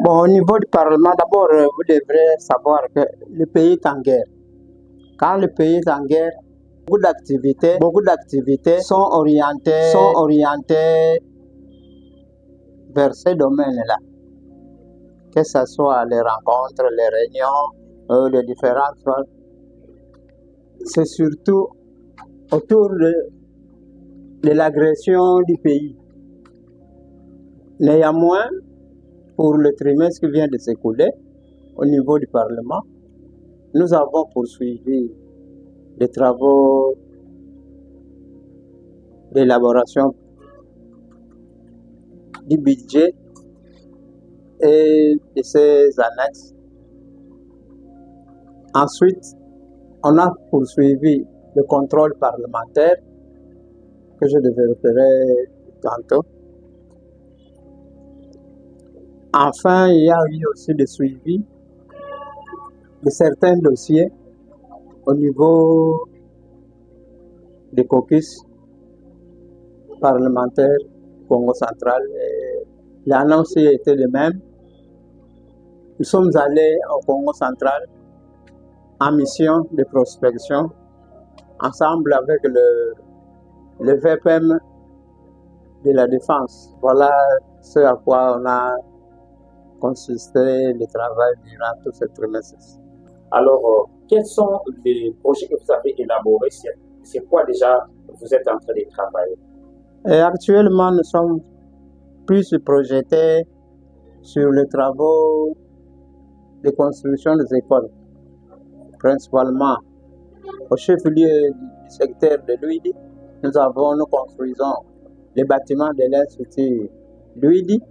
Bon, au niveau du Parlement, d'abord, vous devrez savoir que le pays est en guerre. Quand le pays est en guerre, beaucoup d'activités sont orientées vers ces domaines-là. Que ce soit les rencontres, les réunions, les différentes choses. C'est surtout autour de l'agression du pays. Néanmoins, pour le trimestre qui vient de s'écouler, au niveau du Parlement, nous avons poursuivi les travaux d'élaboration du budget et de ses annexes. Ensuite, on a poursuivi le contrôle parlementaire que je développerai tantôt. Enfin, il y a eu aussi le suivi de certains dossiers au niveau des caucus parlementaires Congo central. L'annonce était le même. Nous sommes allés au Congo central en mission de prospection ensemble avec le VPM de la défense. Voilà ce à quoi on a consisté le travail durant tout ce trimestre. Alors, quels sont les projets que vous avez élaborés? C'est quoi déjà vous êtes en train de travailler? Et actuellement, nous sommes plus projetés sur les travaux de construction des écoles, principalement au chef-lieu du secteur de Luidi. Nous construisons les bâtiments de l'Institut Luidi,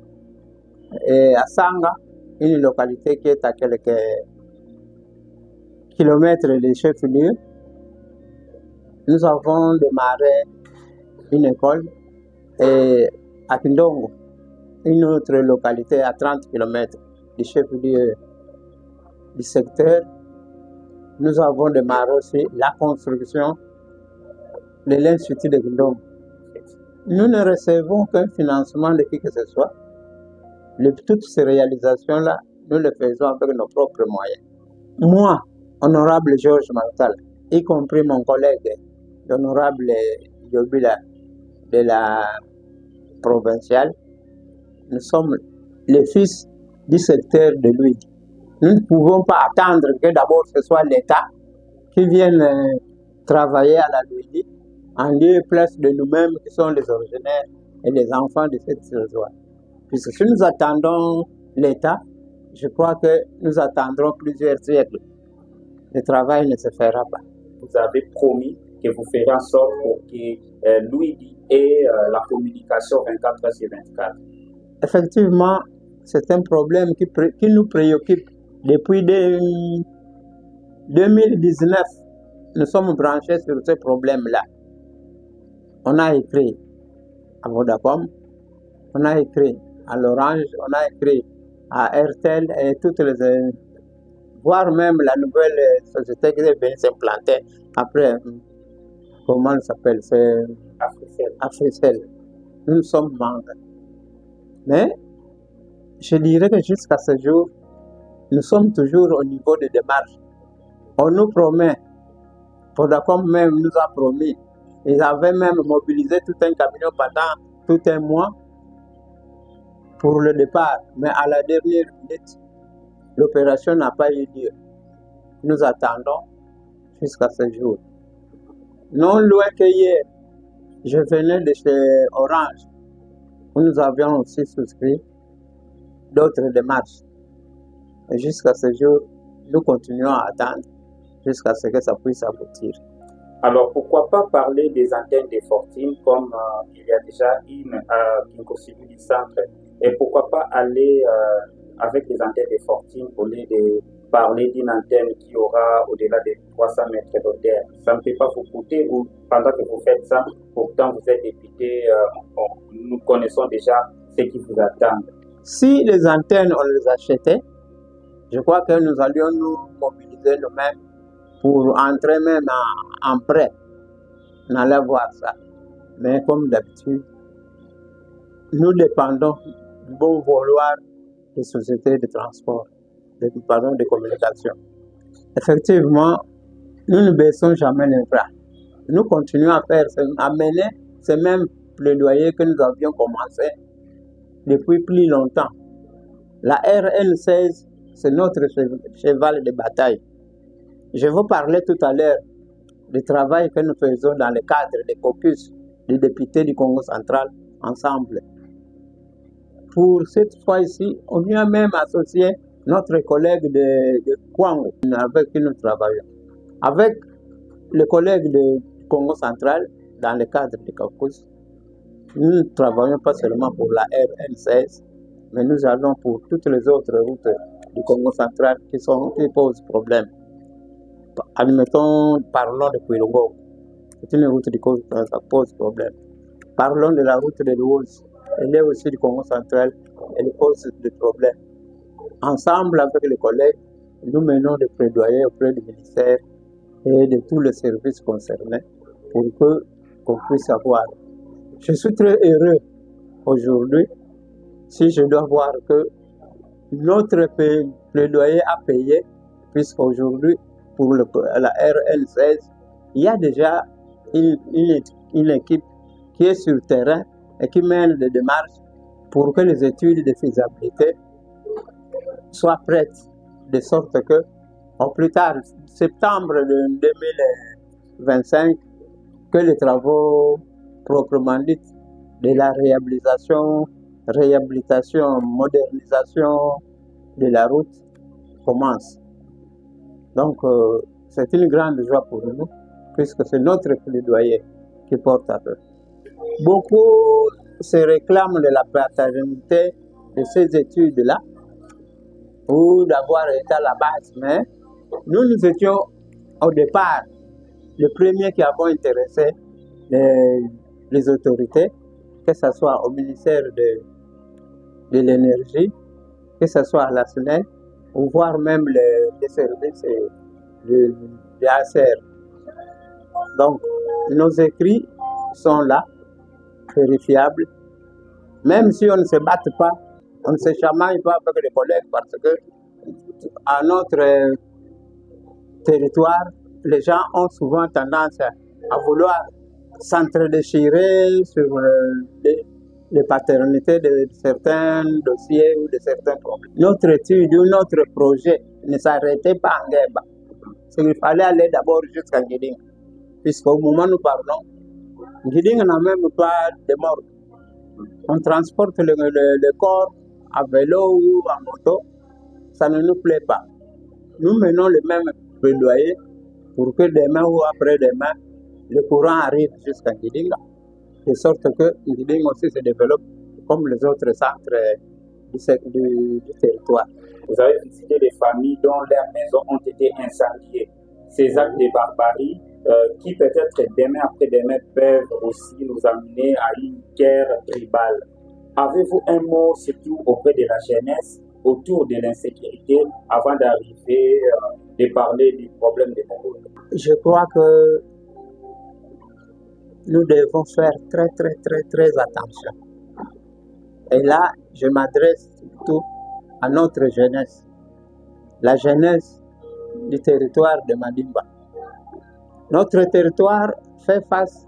et à Sanga, une localité qui est à quelques kilomètres du chef-lieu. Nous avons démarré une école, et à Kindongo, une autre localité à 30 km du chef-lieu du secteur, nous avons démarré aussi la construction de l'Institut de Kindongo. Nous ne recevons qu'un financement de qui que ce soit. Toutes ces réalisations-là, nous les faisons avec nos propres moyens. Moi, honorable Georges Mantal, y compris mon collègue, l'honorable Yobila de la provinciale, nous sommes les fils du secteur de Luidi. Nous ne pouvons pas attendre que d'abord ce soit l'État qui vienne travailler à la Luidi en lieu et place de nous-mêmes qui sont les originaires et les enfants de cette territoire. Puisque si nous attendons l'État, je crois que nous attendrons plusieurs siècles. Le travail ne se fera pas. Vous avez promis que vous ferez en sorte pour que Luidi ait la communication 24 heures sur 24. Effectivement, c'est un problème qui nous préoccupe depuis 2019. Nous sommes branchés sur ce problème-là. On a écrit à Vodacom, on a écrit à l'Orange, on a écrit à RTL et toutes les... voire même la nouvelle société qui est venue s'implanter après, comment elle s'appelle, c'est Africell. Nous sommes membres. Mais je dirais que jusqu'à ce jour, nous sommes toujours au niveau de démarche. On nous promet, Vodacom même nous a promis, ils avaient même mobilisé tout un camion pendant tout un mois pour le départ. Mais à la dernière minute, l'opération n'a pas eu lieu. Nous attendons jusqu'à ce jour. Non loin que hier, je venais de chez Orange, où nous avions aussi souscrit d'autres démarches. Et jusqu'à ce jour, nous continuons à attendre jusqu'à ce que ça puisse aboutir. Alors, pourquoi pas parler des antennes de Fortine comme il y a déjà une à Kinkosibu du centre, et pourquoi pas aller avec les antennes de Fortine au lieu de parler d'une antenne qui aura au-delà de 300 mètres d'hauteur. Ça ne peut pas vous coûter, ou pendant que vous faites ça, pourtant vous êtes député, nous connaissons déjà ce qui vous attend. Si les antennes, on les achetait, je crois que nous allions nous mobiliser nous-mêmes pour entrer même en prêt. On allait voir ça. Mais comme d'habitude, nous dépendons du bon vouloir des sociétés de transport, de communication. Effectivement, nous ne baissons jamais les bras. Nous continuons à mener ces mêmes plaidoyers que nous avions commencé depuis plus longtemps. La RN16, c'est notre cheval de bataille. Je vous parlais tout à l'heure du travail que nous faisons dans le cadre des caucus des députés du Congo central ensemble. Pour cette fois-ci, on vient même associer notre collègue de Kwango avec qui nous travaillons. Avec le collègue du Congo central, dans le cadre du caucus, nous ne travaillons pas seulement pour la RN16, mais nous allons pour toutes les autres routes du Congo central qui posent problème. Admettons, parlons de Kouilongo. C'est une route du Congo central qui pose problème. Parlons de la route de Louos. Elle est aussi du Congo central. Elle pose des problèmes. Ensemble, avec les collègues, nous menons des plaidoyers auprès du ministère et de tous les services concernés pour qu'on puisse avoir. Je suis très heureux aujourd'hui si je dois voir que notre plaidoyer a payé, puisqu'aujourd'hui, pour la RN16, il y a déjà une équipe qui est sur le terrain et qui mène des démarches pour que les études de faisabilité soient prêtes, de sorte que, au plus tard, septembre de 2025, que les travaux proprement dits de la réhabilitation, modernisation de la route commencent. Donc, c'est une grande joie pour nous, puisque c'est notre plaidoyer qui porte à peu. Beaucoup se réclament de la paternité de ces études-là, ou d'avoir été à la base, mais nous étions au départ les premiers qui avons intéressé les autorités, que ce soit au ministère de l'énergie, que ce soit à la SNEL, ou voire même les services de ACR. Donc, nos écrits sont là, vérifiables. Même si on ne se batte pas, on ne se chamaille pas avec les collègues, parce que à notre territoire, les gens ont souvent tendance à vouloir s'entre-déchirer sur les paternités de certains dossiers ou de certains problèmes. Notre étude ou notre projet ne s'arrêtait pas en Guemba. Il fallait aller d'abord jusqu'à Ngiding, puisqu'au moment où nous parlons, Ngiding n'a même pas de mort. On transporte le corps à vélo ou à moto, ça ne nous plaît pas. Nous menons le même plaidoyer pour que demain ou après-demain, le courant arrive jusqu'à Ngiding, de sorte que Ngiding aussi se développe comme les autres centres du territoire. Vous avez visité des familles dont leurs maisons ont été incendiées. Ces actes de barbarie qui peut-être demain après-demain peuvent aussi nous amener à une guerre tribale. Avez-vous un mot surtout auprès de la jeunesse autour de l'insécurité avant d'arriver de parler du problème des Mongols? Je crois que nous devons faire très attention. Et là, je m'adresse surtout à notre jeunesse, la jeunesse du territoire de Madimba. Notre territoire fait face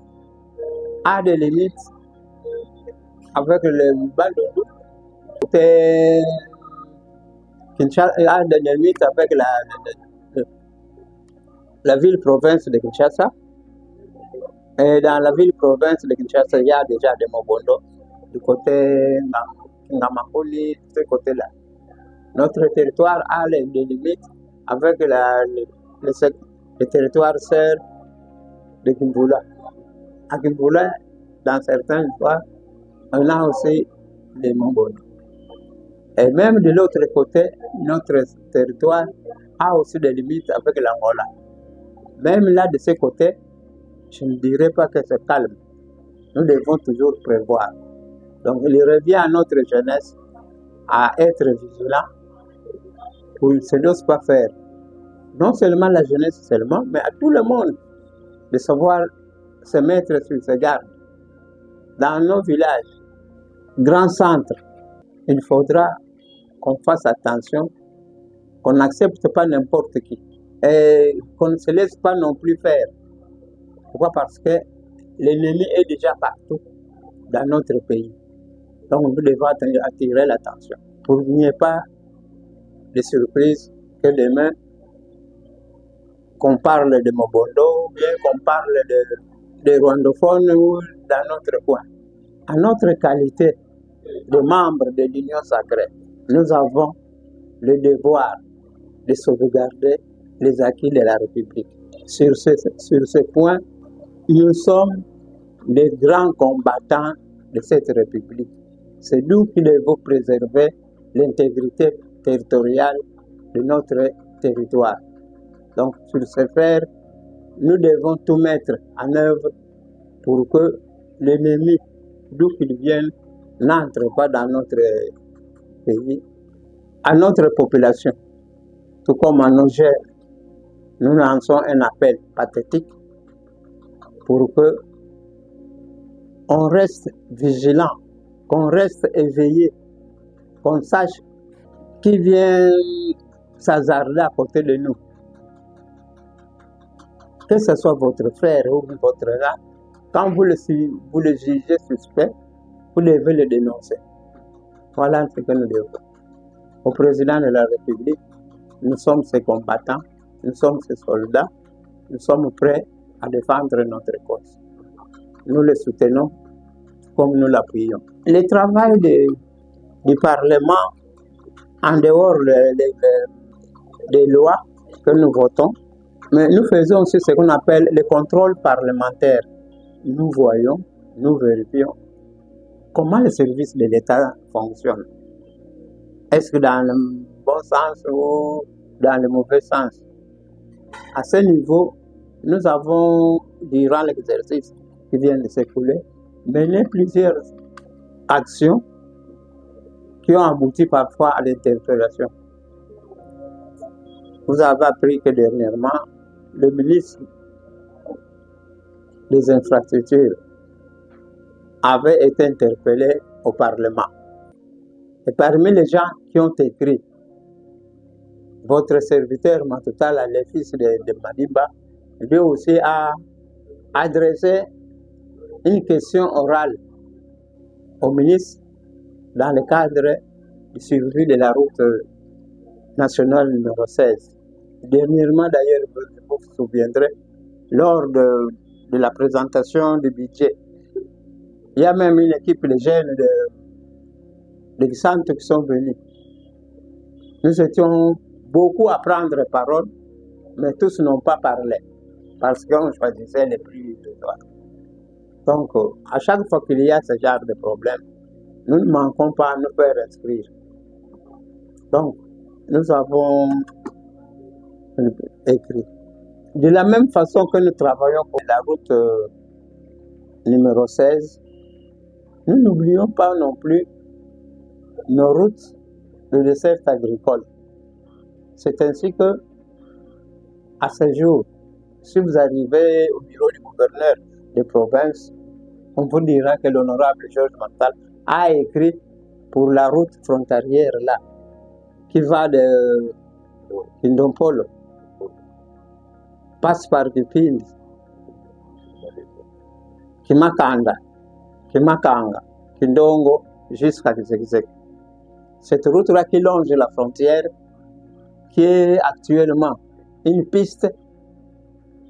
à des limites avec le Bandundu, à des limites avec la ville-province de Kinshasa. Et dans la ville-province de Kinshasa, il y a déjà des Mobondo, du côté Ngamakoli, de ce côté-là. Notre territoire a des limites avec le territoire sœur de Kimbula. À Kimbula, dans certains endroits, on a aussi des Mobondo. Et même de l'autre côté, notre territoire a aussi des limites avec l'Angola. Même là, de ce côté, je ne dirais pas que c'est calme. Nous devons toujours prévoir. Donc, il revient à notre jeunesse à être vigilant où il ne se laisse pas faire. Non seulement la jeunesse seulement, mais à tout le monde de savoir se mettre sur ses gardes. Dans nos villages, grands centres, il faudra qu'on fasse attention, qu'on n'accepte pas n'importe qui et qu'on ne se laisse pas non plus faire. Pourquoi? Parce que l'ennemi est déjà partout dans notre pays. Donc nous devons attirer l'attention pour qu'il n'y ait pas de surprise que demain qu'on parle de Mobondo ou bien qu'on parle de rwandophones ou dans notre coin. À notre qualité de membres de l'Union sacrée, nous avons le devoir de sauvegarder les acquis de la République. Sur ce point, nous sommes les grands combattants de cette République. C'est nous qui devons préserver l'intégrité territoriale de notre territoire. Donc, sur ce faire, nous devons tout mettre en œuvre pour que l'ennemi, d'où qu'il vienne, n'entre pas dans notre pays, à notre population, tout comme à nos jeunes. Nous lançons un appel pathétique pour que on reste vigilant, qu'on reste éveillé, qu'on sache qui vient s'hasarder à côté de nous. Que ce soit votre frère ou votre là, quand vous le jugez suspect, vous devez le dénoncer. Voilà ce que nous devons. Au président de la République, nous sommes ses combattants, nous sommes ses soldats, nous sommes prêts à défendre notre cause. Nous le soutenons comme nous l'appuyons. Le travail du Parlement, en dehors des lois que nous votons, mais nous faisons aussi ce qu'on appelle le contrôle parlementaire. Nous voyons, nous vérifions comment le service de l'État fonctionne. Est-ce que dans le bon sens ou dans le mauvais sens? À ce niveau, nous avons, durant l'exercice qui vient de s'écouler, mené plusieurs actions qui ont abouti parfois à l'interpellation. Vous avez appris que dernièrement, le ministre des Infrastructures avait été interpellé au Parlement. Et parmi les gens qui ont écrit, votre serviteur Matoutal, le fils de Madiba, lui aussi a adressé une question orale au ministre dans le cadre du suivi de la route nationale numéro 16. Dernièrement, d'ailleurs, vous vous souviendrez, lors de la présentation du budget, il y a même une équipe de jeunes de centres qui sont venus. Nous étions beaucoup à prendre parole, mais tous n'ont pas parlé, parce qu'on choisissait les plus besoins. Donc, à chaque fois qu'il y a ce genre de problème, nous ne manquons pas à nous faire inscrire. Donc, nous avons écrit. De la même façon que nous travaillons pour la route numéro 16, nous n'oublions pas non plus nos routes de dessert agricole. C'est ainsi que, à ce jour, si vous arrivez au bureau du gouverneur de province, on vous dira que l'honorable Georges Martal a écrit pour la route frontalière là, qui va de Kindompolo, passe par Kipindi, Kimakanda, Kimakanga, Kindongo, jusqu'à Kizekizek. Cette route-là qui longe la frontière, qui est actuellement une piste,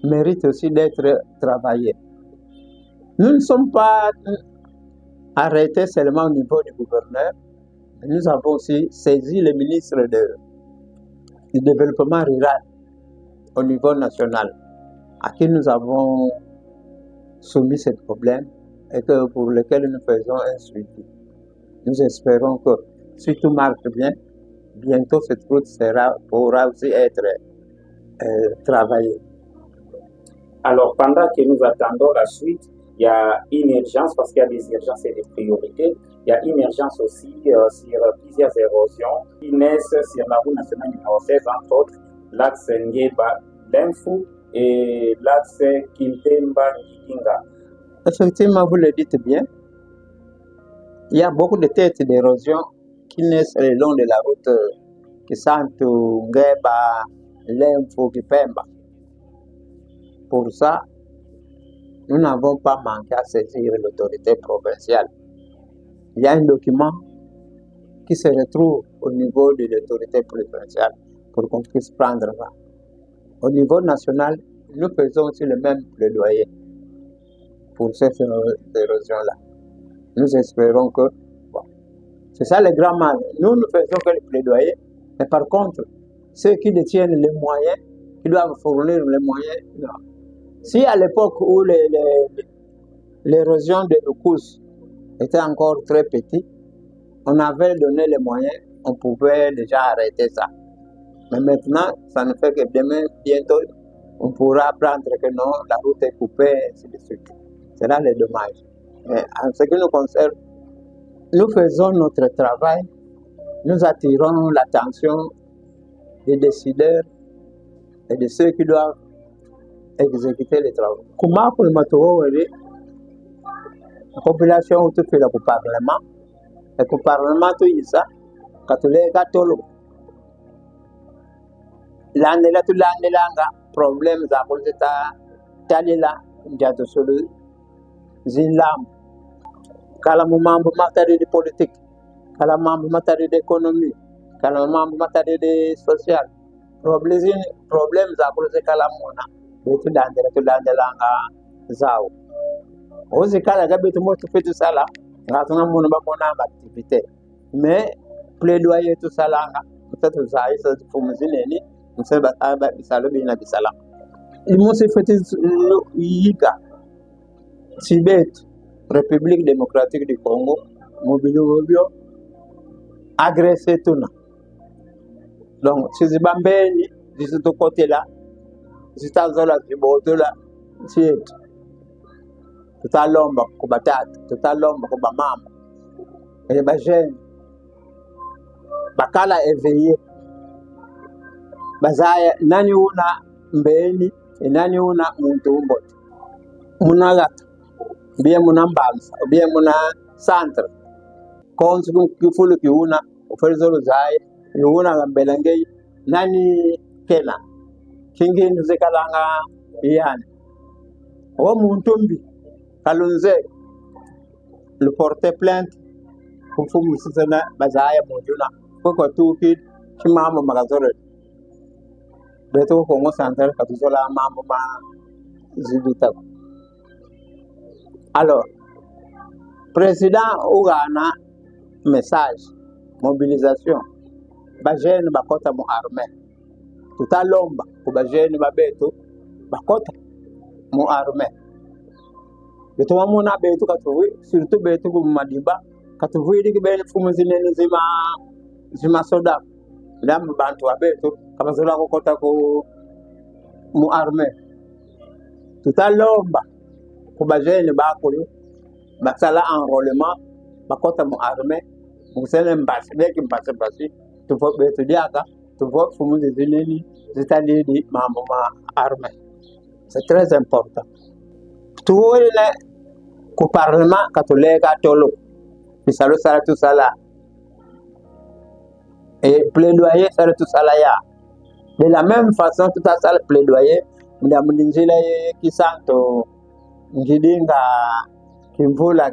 mérite aussi d'être travaillée. Nous ne sommes pas arrêtés seulement au niveau du gouverneur, mais nous avons aussi saisi le ministre du développement rural au niveau national, à qui nous avons soumis ce problème et pour lequel nous faisons un suivi. Nous espérons que si tout marche bien, bientôt cette route pourra aussi être travaillée. Alors, pendant que nous attendons la suite, il y a une urgence, parce qu'il y a des urgences et des priorités. Il y a une urgence aussi sur plusieurs érosions qui naissent sur la route nationale numéro 16, entre autres l'axe Ngeba Lenfou et l'axe Kintemba Ngikinga. Effectivement, vous le dites bien. Il y a beaucoup de têtes d'érosion qui naissent le long de la route Kisantu, Ngeba, Lemfo, Kipemba. Pour ça, nous n'avons pas manqué à saisir l'autorité provinciale. Il y a un document qui se retrouve au niveau de l'autorité provinciale pour qu'on puisse prendre ça. Au niveau national, nous faisons aussi le même plaidoyer pour cette érosion-là. Nous espérons que, bon, c'est ça le grand mal. Nous ne faisons que le plaidoyer, mais par contre, ceux qui détiennent les moyens, qui doivent fournir les moyens, non. Si à l'époque où l'érosion de Lukus était encore très petite, on avait donné les moyens, on pouvait déjà arrêter ça. Mais maintenant, ça ne fait que demain, bientôt, on pourra apprendre que non, la route est coupée, et ainsi de suite. C'est là le dommage. Mais en ce qui nous concerne, nous faisons notre travail, nous attirons l'attention des décideurs et de ceux qui doivent exécuter les travaux. Comment pour le matériau, la population tout fait le Parlement, et le Parlement tout ça, quand tu les catholiques, l'année là, tout l'année là, problème, ça pour cette année là, il y a tout seul, zilam, quand le membre matériel de politique, quand le membre matériel d'économie, quand le membre matériel de social, problème, ça pour cette calamona. Betu dande langa zao ozi kala ga betu moto fetu sala ngatuna mona ba kona activité mais plaidoyer tout sala nga peut-être zai sa fumuzine ni mseba aba bisalo bina bisala imosi fetu yiga Tibet République démocratique du Congo mobilio agressé tuna donc si bambeni de ce côté là zitazola zibotola tietu tutalomba ku batata tutalomba ku bamama et bajene bakala éveillé bazaya nani una mbeni nani una muntu umbote munagata bien munambanza bien muna centre konsu kifulu kiuna uferzolo zai una ngambelangei nani kena kingi nzikalanga yani o muntumbi kalunze le porter plainte pour fumu sisana bazaya mojuna ko tuki chimama magazore beto ko ngo santal katuzola mambo ma zibita. Alors président Ougana message mobilisation bajene bakota mu armée tutalomba kubajeni babetu bakota mu armée beto mamuna betu katuwi surtout betu ku madiba katuwi diki bene fumu zinene zima soda ndam bantu abetu kabazola ko kota ku mu armée tutalomba kubajeni bakuli basala enrôlement bakota mu armée musele mbasi beki mbasi basi tufo betu diaka tufo fumu zinene zitali di mambo ma armée. C'est très important. Tout le Parlement catholique tolo bisalo sala tout sala et plaidoyer sala tout sala ya. De la même façon tout ça le plaidoyer ndamudinjila kisanto ngidinga kimvula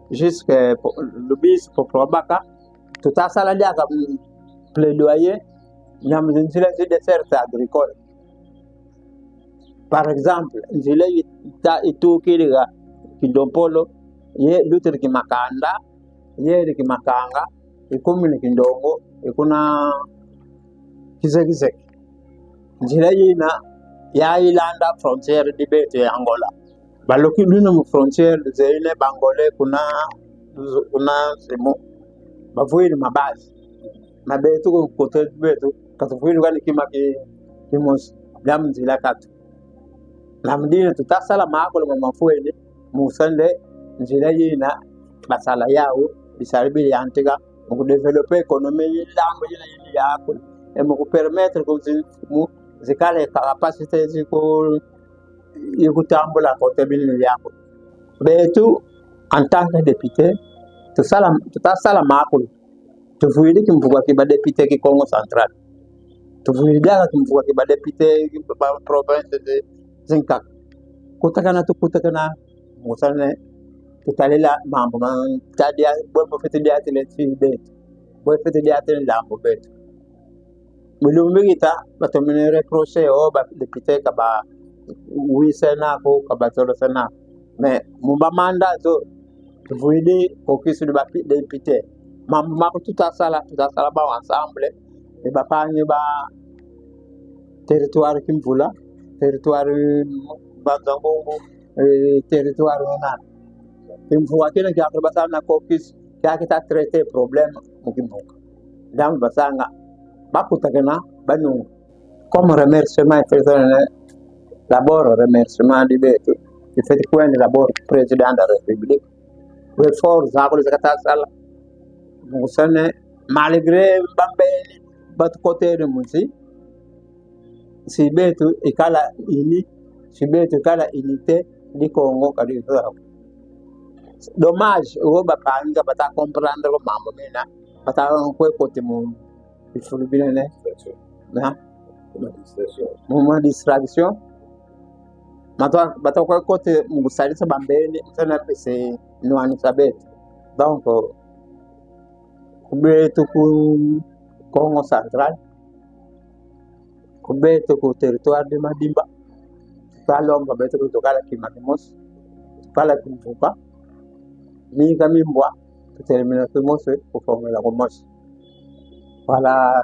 jusque le bis pour probaka tout ça sala dia plaidoyer ndamudinjila des desserts agricoles. Par exemple, njile itu kiriga kindompolo ye lutir ki makanda ye ki makanga ikumini kindongo ikuna kizekizek njile yina ya ilanda frontière di bete Angola baloki luna mu frontière zeine bangole kuna semo bavuiri mabazi mabetu ko kote betu katuvuiri kwani kimaki kimos damzila katu lamdina tutasala maako le mafuene musande njira yina basala yao bisarbi yantiga mu développer économie lambo yina yako et mu permettre que mu zikale capacité ziko yikutambula côté binu yako betu en tant que député tutasala maako tuvuili kimvuka kiba député ki Congo Central tuvuiliga kimvuka kiba député ki province de Zinkak kutakana tukutakana musane tutalila mambo man tadia bo fete dia tele tibe bo fete dia tele lambo betu mulumbi kita batomene reprocher o ba député ka ba wisena ko ka ba tolo sana mais mumba manda zo tuvuili focus de ba député mamma tutasala ba ensemble e ba panye ba territoire kimvula territoire bazangongo territoire na kimvua kile kia basana focus kia kita traiter problème mukimbuka dam basanga bakutakena banu comme remerciement personnel d'abord remerciement di betu il fait quoi d'abord président de la république le fort zakolo zakata sala musane malgré bambeli bat côté de musi si betu ikala ini si betu kala unité di Congo kadi dommage o ba panga bata comprendre le mambo mena bata ko côté mon il faut le bien na moment distraction mata bata ko côté musali sa bambeli sana pese no anisabet donc kubetu ku Congo Central kubetu ku territoire de Madimba kalomba betu ku tokala kimakimos kala kimfuka ni kami mbwa termina kimos ku formula komos wala